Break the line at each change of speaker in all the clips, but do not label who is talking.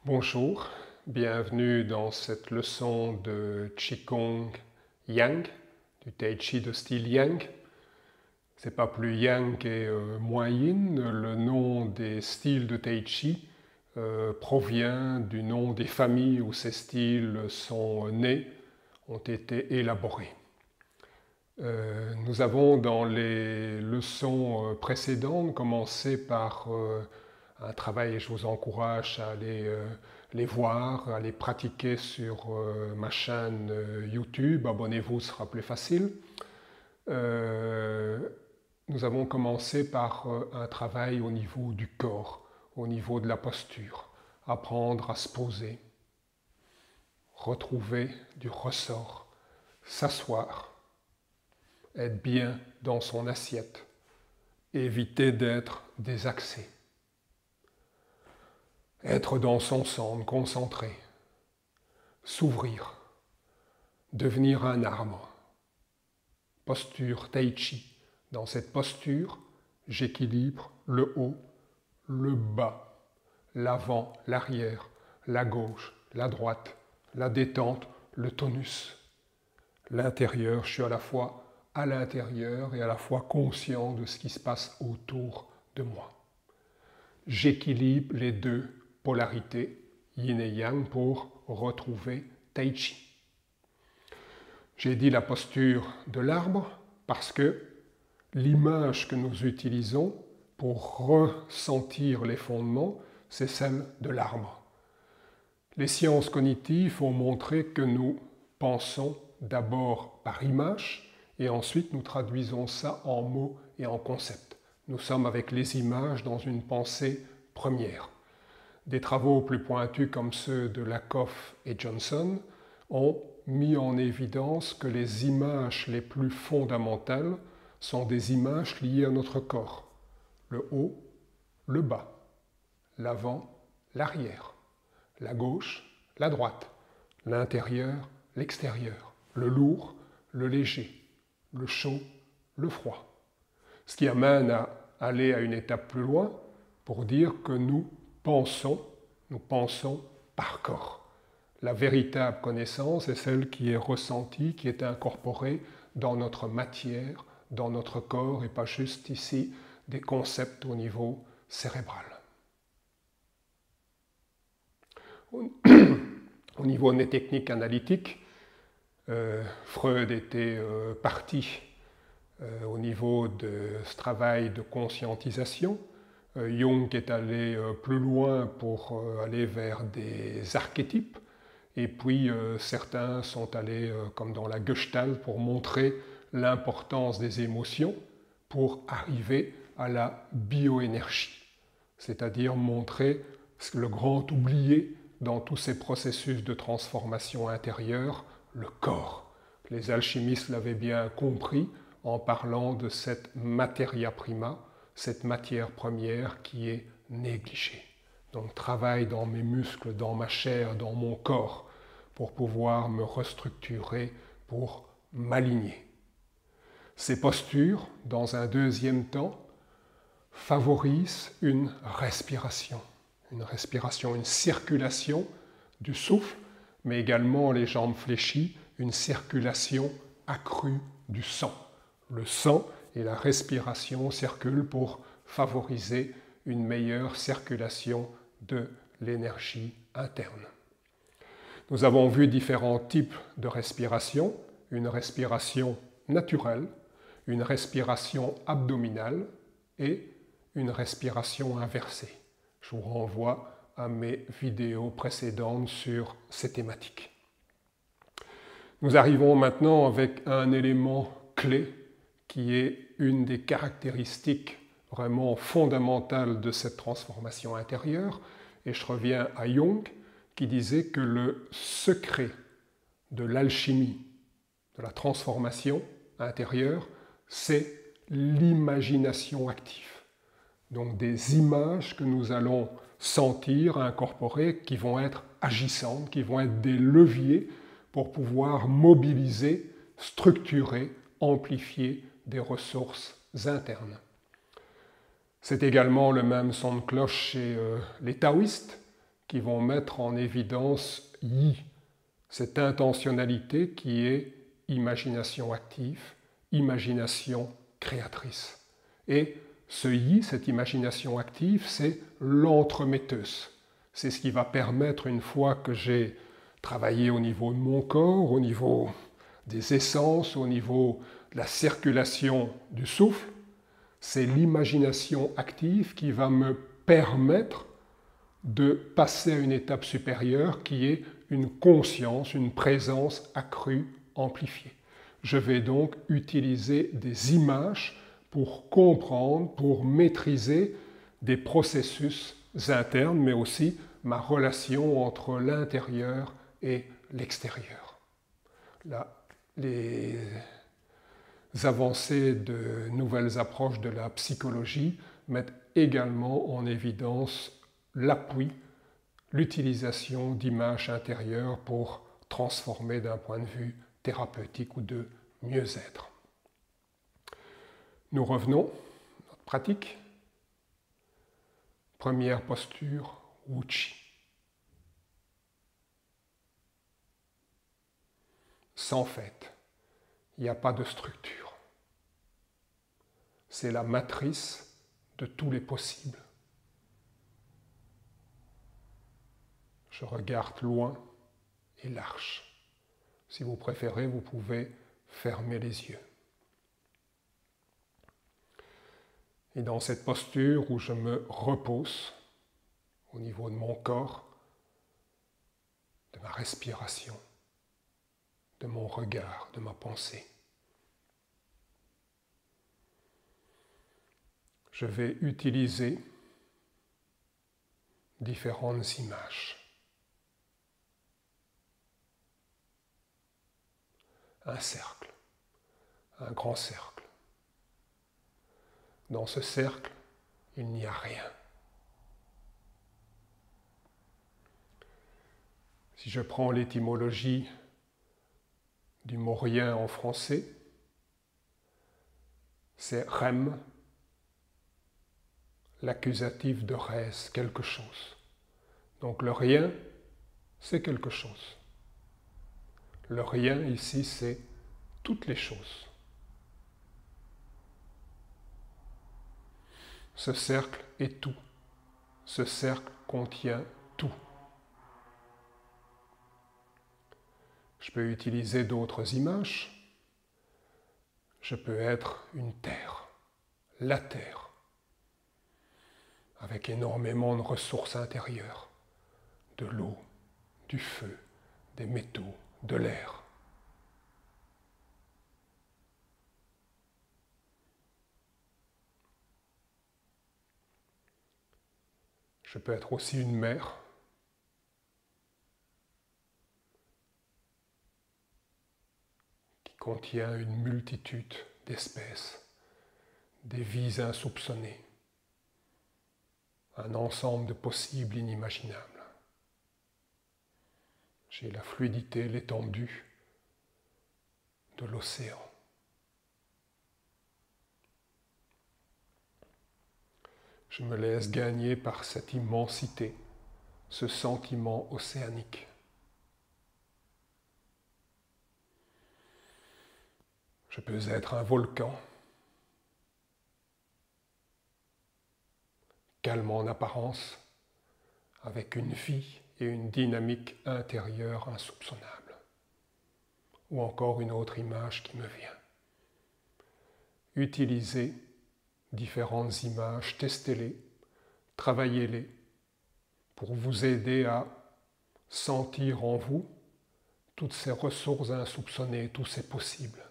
Bonjour, bienvenue dans cette leçon de Qigong Yang, du Tai Chi de style Yang. C'est pas plus Yang et moins Yin, le nom des styles de Tai Chi provient du nom des familles où ces styles sont nés, ont été élaborés. Nous avons dans les leçons précédentes commencé par un travail et je vous encourage à aller les voir, à les pratiquer sur ma chaîne YouTube. Abonnez-vous, ce sera plus facile. Nous avons commencé par un travail au niveau du corps, au niveau de la posture. Apprendre à se poser, retrouver du ressort, s'asseoir, être bien dans son assiette, éviter d'être désaxé. Être dans son centre, concentré, s'ouvrir, devenir un arbre. Posture Tai Chi. Dans cette posture, j'équilibre le haut, le bas, l'avant, l'arrière, la gauche, la droite, la détente, le tonus. L'intérieur, je suis à la fois à l'intérieur et à la fois conscient de ce qui se passe autour de moi. J'équilibre les deux polarités, yin et yang, pour retrouver Tai Chi. J'ai dit la posture de l'arbre parce que l'image que nous utilisons pour ressentir les fondements, c'est celle de l'arbre. Les sciences cognitives ont montré que nous pensons d'abord par image et ensuite nous traduisons ça en mots et en concepts. Nous sommes avec les images dans une pensée première. Des travaux plus pointus comme ceux de Lakoff et Johnson ont mis en évidence que les images les plus fondamentales sont des images liées à notre corps. Le haut, le bas, l'avant, l'arrière, la gauche, la droite, l'intérieur, l'extérieur, le lourd, le léger, le chaud, le froid. Ce qui amène à aller à une étape plus loin pour dire que nous pensons par corps. La véritable connaissance est celle qui est ressentie, qui est incorporée dans notre matière, dans notre corps, et pas juste ici des concepts au niveau cérébral. Au niveau des techniques analytiques, Freud était parti au niveau de ce travail de conscientisation. Jung est allé plus loin pour aller vers des archétypes, et puis certains sont allés, comme dans la Gestalt, pour montrer l'importance des émotions pour arriver à la bioénergie, c'est-à-dire montrer le grand oublié dans tous ces processus de transformation intérieure, le corps. Les alchimistes l'avaient bien compris en parlant de cette materia prima, cette matière première qui est négligée. Donc travail dans mes muscles, dans ma chair, dans mon corps, pour pouvoir me restructurer, pour m'aligner. Ces postures, dans un deuxième temps, favorisent une respiration, une circulation du souffle, mais également les jambes fléchies, une circulation accrue du sang. Le sang et la respiration circulent pour favoriser une meilleure circulation de l'énergie interne. Nous avons vu différents types de respiration, une respiration naturelle, une respiration abdominale et une respiration inversée. Je vous renvoie à mes vidéos précédentes sur ces thématiques. Nous arrivons maintenant avec un élément clé qui est une des caractéristiques vraiment fondamentales de cette transformation intérieure. Et je reviens à Jung qui disait que le secret de l'alchimie, de la transformation intérieure, c'est l'imagination active. Donc des images que nous allons sentir, incorporer, qui vont être agissantes, qui vont être des leviers pour pouvoir mobiliser, structurer, amplifier des ressources internes. C'est également le même son de cloche chez les taoïstes, qui vont mettre en évidence yi, cette intentionnalité qui est imagination active, imagination créatrice. Et ce yi, cette imagination active, c'est l'entremetteuse. C'est ce qui va permettre, une fois que j'ai travaillé au niveau de mon corps, au niveau des essences, au niveau de la circulation du souffle, c'est l'imagination active qui va me permettre de passer à une étape supérieure qui est une conscience, une présence accrue, amplifiée. Je vais donc utiliser des images pour comprendre, pour maîtriser des processus internes, mais aussi ma relation entre l'intérieur et l'extérieur. Là, les avancées de nouvelles approches de la psychologie mettent également en évidence l'appui, l'utilisation d'images intérieures pour transformer d'un point de vue thérapeutique ou de mieux-être. Nous revenons à notre pratique. Première posture, Wuchi. Sans fait, il n'y a pas de structure. C'est la matrice de tous les possibles. Je regarde loin et large. Si vous préférez, vous pouvez fermer les yeux. Et dans cette posture où je me repose au niveau de mon corps, de ma respiration, de mon regard, de ma pensée, je vais utiliser différentes images. Un cercle, un grand cercle. Dans ce cercle, il n'y a rien. Si je prends l'étymologie du mot rien en français, c'est rem, l'accusatif de res, quelque chose. Donc le rien, c'est quelque chose. Le rien ici, c'est toutes les choses. Ce cercle est tout. Ce cercle contient tout. Je peux utiliser d'autres images. Je peux être une terre, la terre, avec énormément de ressources intérieures, de l'eau, du feu, des métaux, de l'air. Je peux être aussi une mer, qui contient une multitude d'espèces, des vies insoupçonnées, un ensemble de possibles inimaginables. J'ai la fluidité, l'étendue de l'océan. Je me laisse gagner par cette immensité, ce sentiment océanique. Je peux être un volcan, calme en apparence, avec une vie et une dynamique intérieure insoupçonnables. Ou encore une autre image qui me vient. Utilisez différentes images, testez-les, travaillez-les pour vous aider à sentir en vous toutes ces ressources insoupçonnées, tous ces possibles.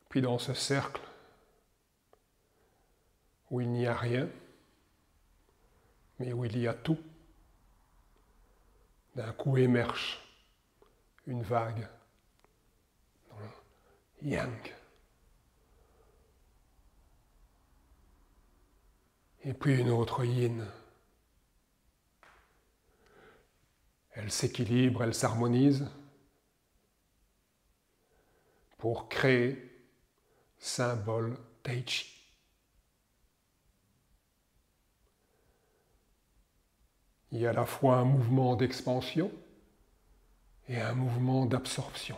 Puis dans ce cercle où il n'y a rien, mais où il y a tout, d'un coup émerge une vague dans le yang. Et puis une autre yin. Elle s'équilibre, elle s'harmonise pour créer symbole Tai Chi. Il y a à la fois un mouvement d'expansion et un mouvement d'absorption.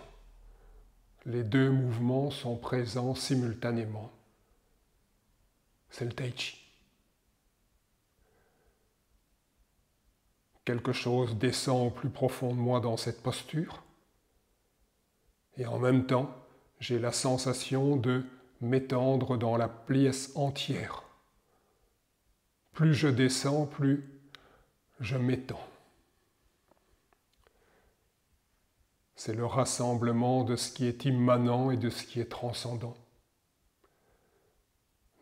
Les deux mouvements sont présents simultanément. C'est le Tai Chi. Quelque chose descend au plus profond de moi dans cette posture, et en même temps, j'ai la sensation de m'étendre dans la pièce entière. Plus je descends, plus je m'étends. C'est le rassemblement de ce qui est immanent et de ce qui est transcendant.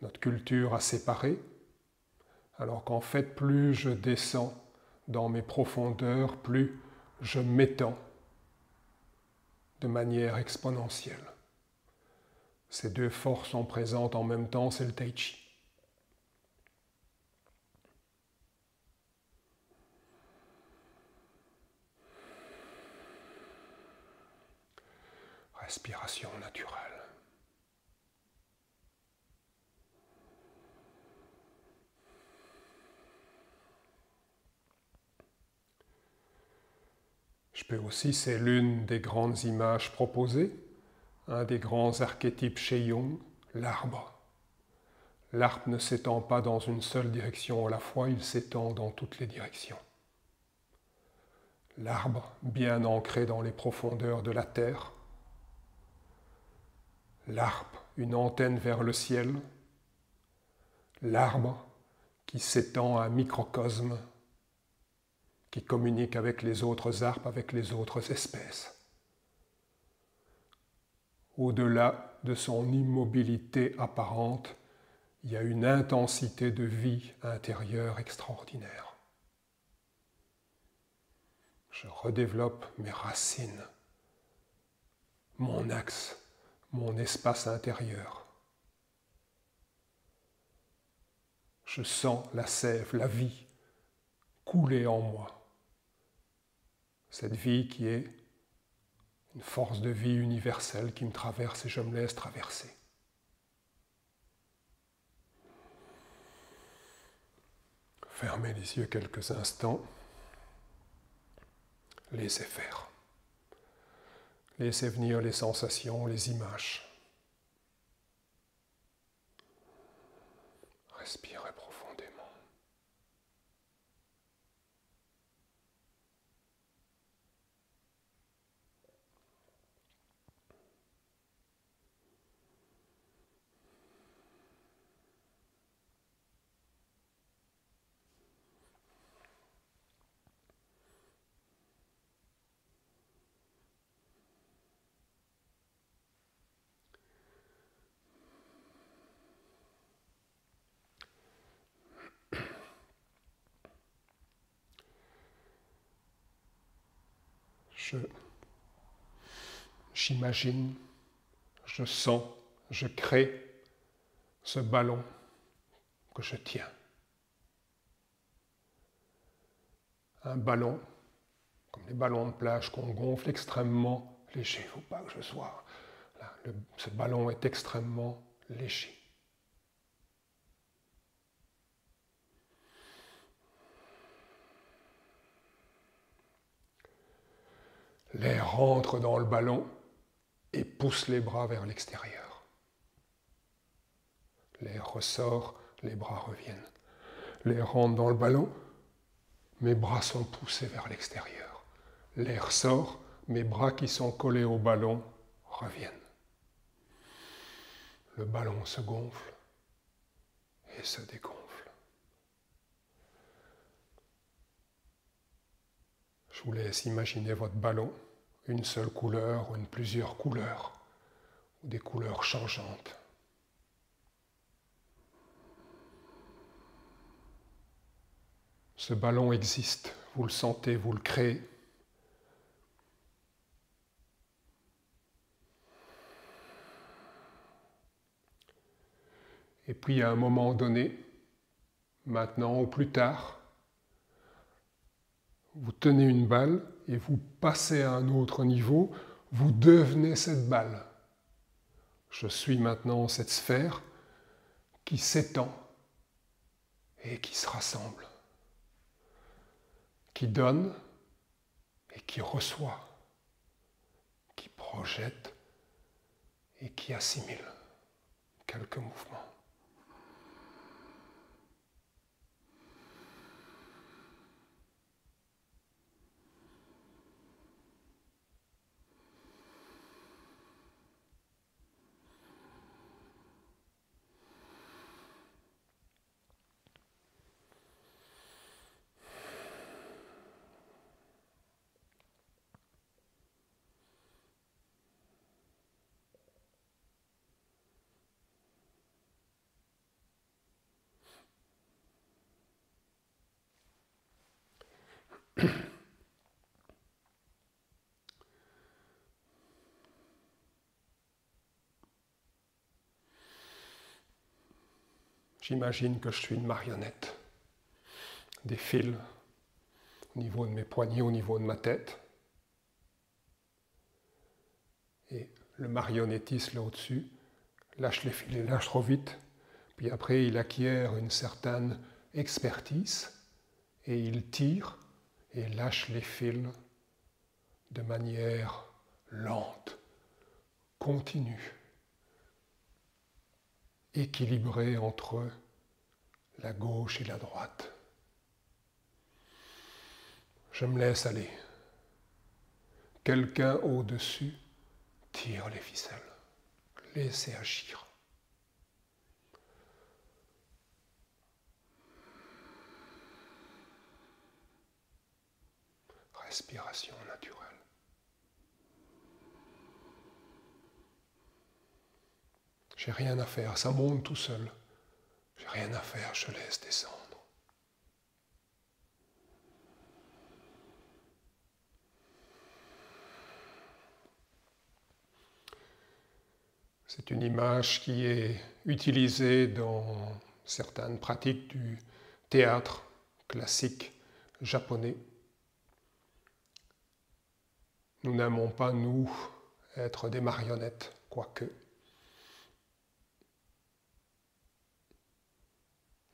Notre culture a séparé, alors qu'en fait, plus je descends dans mes profondeurs, plus je m'étends de manière exponentielle. Ces deux forces sont présentes en même temps, c'est le Tai Chi. Respiration naturelle. Je peux aussi, c'est l'une des grandes images proposées, un des grands archétypes chez Jung, l'arbre. L'arbre ne s'étend pas dans une seule direction à la fois, il s'étend dans toutes les directions. L'arbre, bien ancré dans les profondeurs de la terre. L'arbre, une antenne vers le ciel. L'arbre qui s'étend à un microcosme, qui communique avec les autres arbres, avec les autres espèces. Au-delà de son immobilité apparente, il y a une intensité de vie intérieure extraordinaire. Je redéveloppe mes racines, mon axe, mon espace intérieur. Je sens la sève, la vie couler en moi. Cette vie qui est une force de vie universelle qui me traverse et je me laisse traverser. Fermez les yeux quelques instants. Laissez faire. Laissez venir les sensations, les images. Respirez profondément. J'imagine, je sens, je crée ce ballon que je tiens. Un ballon, comme les ballons de plage qu'on gonfle, extrêmement léger. Il ne faut pas que je sois là. Ce ballon est extrêmement léger. L'air rentre dans le ballon et pousse les bras vers l'extérieur. L'air ressort, les bras reviennent. L'air rentre dans le ballon, mes bras sont poussés vers l'extérieur. L'air sort, mes bras qui sont collés au ballon reviennent. Le ballon se gonfle et se dégonfle. Je vous laisse imaginer votre ballon, une seule couleur ou plusieurs couleurs, ou des couleurs changeantes. Ce ballon existe, vous le sentez, vous le créez. Et puis à un moment donné, maintenant ou plus tard, vous tenez une balle et vous passez à un autre niveau, vous devenez cette balle. Je suis maintenant cette sphère qui s'étend et qui se rassemble, qui donne et qui reçoit, qui projette et qui assimile. Quelques mouvements. J'imagine que je suis une marionnette, des fils au niveau de mes poignets, au niveau de ma tête. Et le marionnettiste là au-dessus lâche les fils, il lâche trop vite, puis après il acquiert une certaine expertise et il tire et lâche les fils de manière lente, continue, équilibrée entre la gauche et la droite. Je me laisse aller. Quelqu'un au-dessus tire les ficelles. Laissez agir. Respiration naturelle. J'ai rien à faire, ça monte tout seul. J'ai rien à faire, je laisse descendre. C'est une image qui est utilisée dans certaines pratiques du théâtre classique japonais. Nous n'aimons pas, nous, être des marionnettes, quoique.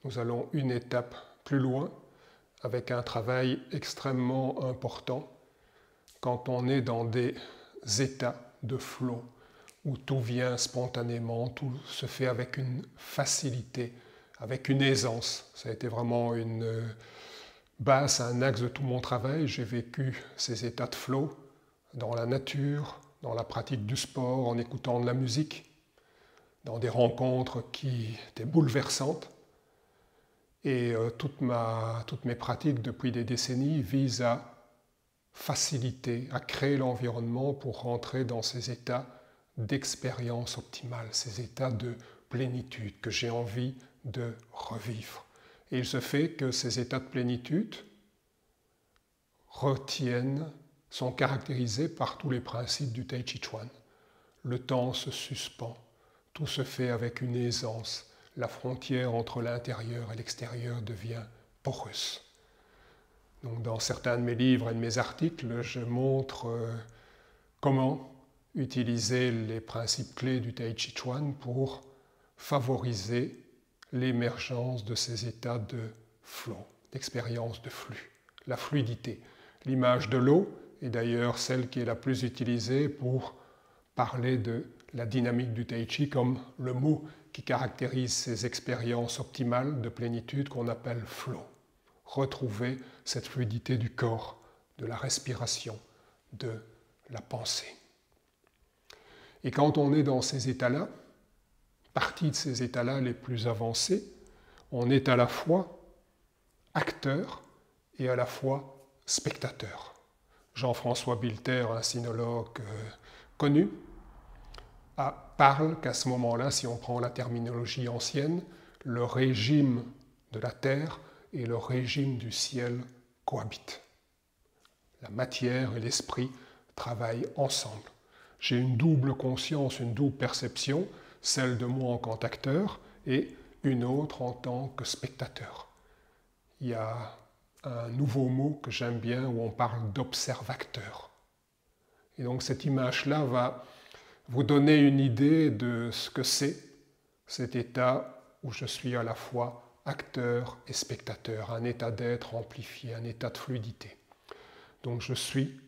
Nous allons une étape plus loin avec un travail extrêmement important quand on est dans des états de flow où tout vient spontanément, tout se fait avec une facilité, avec une aisance. Ça a été vraiment une base, un axe de tout mon travail. J'ai vécu ces états de flow dans la nature, dans la pratique du sport, en écoutant de la musique, dans des rencontres qui étaient bouleversantes. Et toutes mes pratiques depuis des décennies visent à faciliter, à créer l'environnement pour rentrer dans ces états d'expérience optimale, ces états de plénitude que j'ai envie de revivre. Et il se fait que ces états de plénitude sont caractérisés par tous les principes du Tai Chi Chuan. Le temps se suspend, tout se fait avec une aisance. La frontière entre l'intérieur et l'extérieur devient poreuse. Donc, dans certains de mes livres et de mes articles, je montre comment utiliser les principes clés du Tai Chi Chuan pour favoriser l'émergence de ces états de flow, d'expérience de flux, la fluidité. L'image de l'eau est d'ailleurs celle qui est la plus utilisée pour parler de la dynamique du Tai Chi comme le mot qui caractérise ces expériences optimales de plénitude qu'on appelle flow. Retrouver cette fluidité du corps, de la respiration, de la pensée. Et quand on est dans ces états-là, partie de ces états-là les plus avancés, on est à la fois acteur et à la fois spectateur. Jean-François Bilter, un sinologue connu, parle qu'à ce moment-là, si on prend la terminologie ancienne, le régime de la terre et le régime du ciel cohabitent. La matière et l'esprit travaillent ensemble. J'ai une double conscience, une double perception, celle de moi en tant qu'acteur et une autre en tant que spectateur. Il y a un nouveau mot que j'aime bien où on parle d'observateur. Et donc cette image-là va vous donner une idée de ce que c'est cet état où je suis à la fois acteur et spectateur, un état d'être amplifié, un état de fluidité. Donc je suis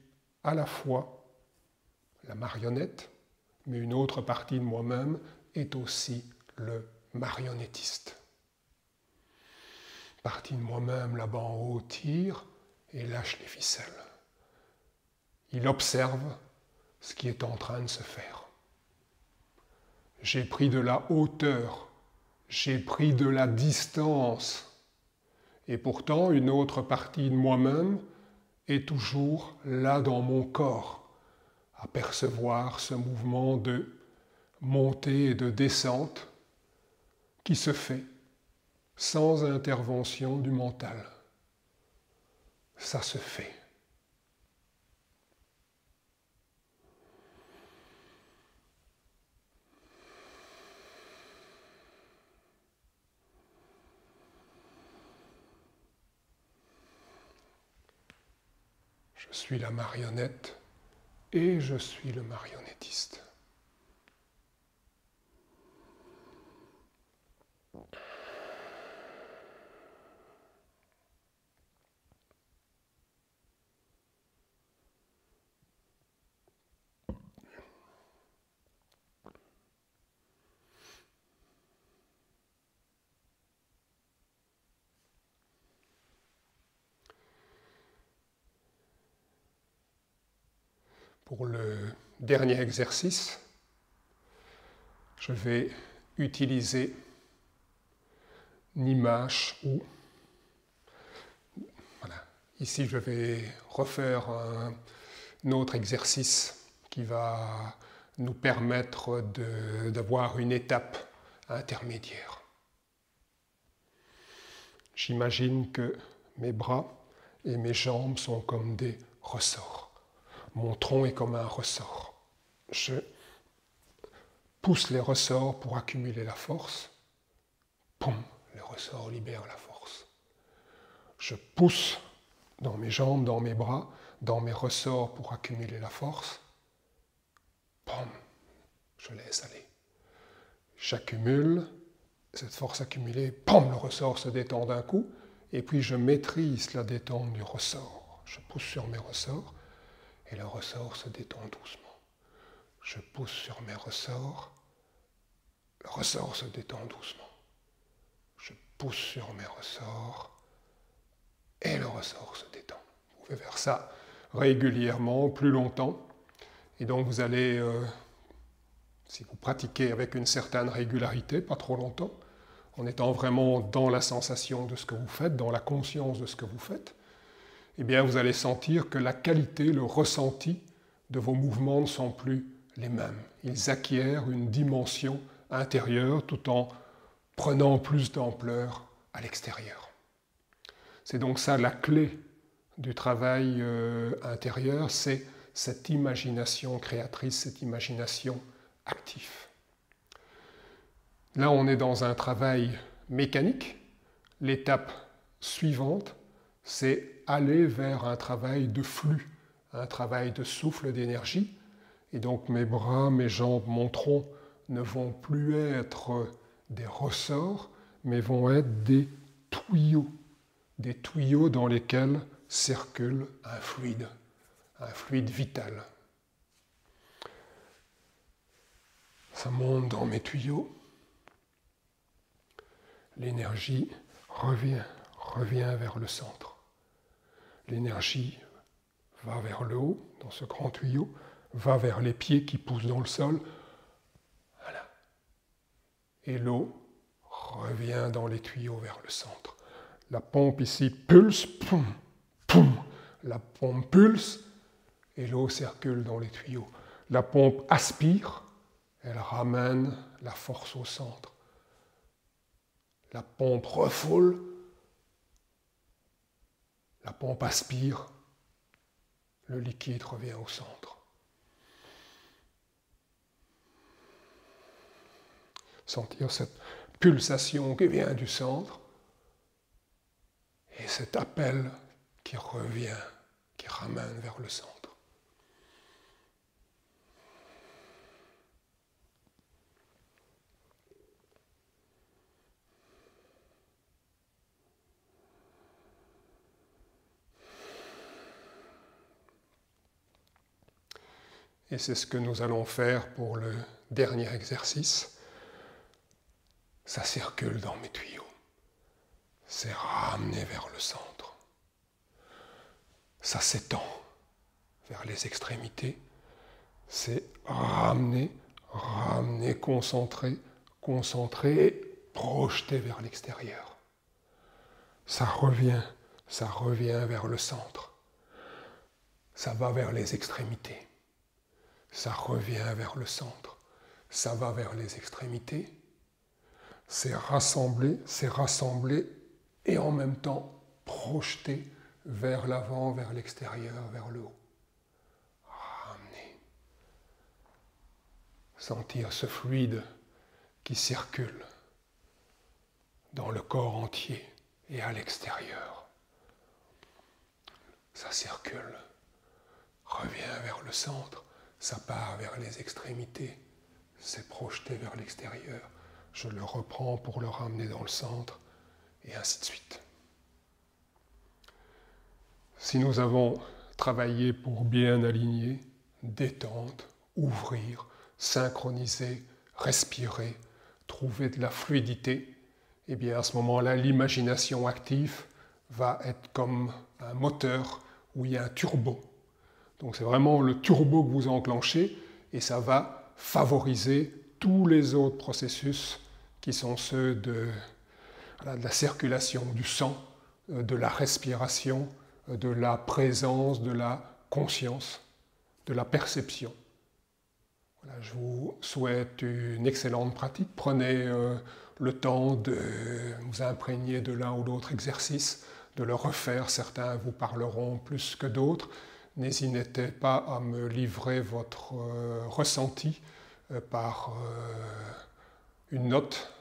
à la fois la marionnette, mais une autre partie de moi-même est aussi le marionnettiste. Partie de moi-même là-bas en haut tire et lâche les ficelles. Il observe ce qui est en train de se faire. J'ai pris de la hauteur, j'ai pris de la distance, et pourtant une autre partie de moi-même est toujours là dans mon corps, à percevoir ce mouvement de montée et de descente qui se fait sans intervention du mental. Ça se fait. Je suis la marionnette et je suis le marionnettiste. Pour le dernier exercice, je vais utiliser une image où, voilà, ici je vais refaire un autre exercice qui va nous permettre d'avoir une étape intermédiaire. J'imagine que mes bras et mes jambes sont comme des ressorts. Mon tronc est comme un ressort. Je pousse les ressorts pour accumuler la force. Poum, les ressorts libèrent la force. Je pousse dans mes jambes, dans mes bras, dans mes ressorts pour accumuler la force. Poum, je laisse aller. J'accumule, cette force accumulée, poum, le ressort se détend d'un coup, et puis je maîtrise la détente du ressort. Je pousse sur mes ressorts, et le ressort se détend doucement. Je pousse sur mes ressorts, le ressort se détend doucement. Je pousse sur mes ressorts, et le ressort se détend. Vous pouvez faire ça régulièrement, plus longtemps, et donc vous allez, si vous pratiquez avec une certaine régularité, pas trop longtemps, en étant vraiment dans la sensation de ce que vous faites, dans la conscience de ce que vous faites, eh bien vous allez sentir que la qualité, le ressenti de vos mouvements ne sont plus les mêmes. Ils acquièrent une dimension intérieure tout en prenant plus d'ampleur à l'extérieur. C'est donc ça la clé du travail intérieur, c'est cette imagination créatrice, cette imagination active. Là, on est dans un travail mécanique. L'étape suivante, c'est aller vers un travail de flux, un travail de souffle d'énergie. Et donc mes bras, mes jambes, mon tronc ne vont plus être des ressorts, mais vont être des tuyaux dans lesquels circule un fluide vital. Ça monte dans mes tuyaux, l'énergie revient vers le centre. L'énergie va vers le haut, dans ce grand tuyau, va vers les pieds qui poussent dans le sol. Voilà. Et l'eau revient dans les tuyaux vers le centre. La pompe ici pulse, poum, poum. La pompe pulse et l'eau circule dans les tuyaux. La pompe aspire, elle ramène la force au centre. La pompe refoule, la pompe aspire, le liquide revient au centre. Sentir cette pulsation qui vient du centre et cet appel qui revient, qui ramène vers le centre. Et c'est ce que nous allons faire pour le dernier exercice. Ça circule dans mes tuyaux. C'est ramené vers le centre. Ça s'étend vers les extrémités. C'est ramené, concentré, et projeté vers l'extérieur. Ça revient vers le centre. Ça va vers les extrémités. Ça revient vers le centre. Ça va vers les extrémités. C'est rassemblé et en même temps projeté vers l'avant, vers l'extérieur, vers le haut. Ramener. Sentir ce fluide qui circule dans le corps entier et à l'extérieur. Ça circule, revient vers le centre, ça part vers les extrémités, c'est projeté vers l'extérieur. Je le reprends pour le ramener dans le centre, et ainsi de suite. Si nous avons travaillé pour bien aligner, détendre, ouvrir, synchroniser, respirer, trouver de la fluidité, et bien à ce moment-là, l'imagination active va être comme un moteur où il y a un turbo. Donc c'est vraiment le turbo que vous enclenchez et ça va favoriser tous les autres processus qui sont ceux de la circulation du sang, de la respiration, de la présence, de la conscience, de la perception. Voilà, je vous souhaite une excellente pratique. Prenez le temps de vous imprégner de l'un ou l'autre exercice, de le refaire. Certains vous parleront plus que d'autres. N'hésitez pas à me livrer votre ressenti par une note,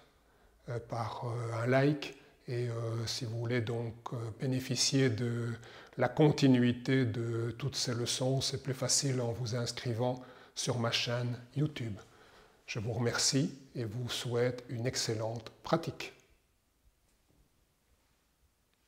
par un like. Et si vous voulez donc bénéficier de la continuité de toutes ces leçons, c'est plus facile en vous inscrivant sur ma chaîne YouTube. Je vous remercie et vous souhaite une excellente pratique.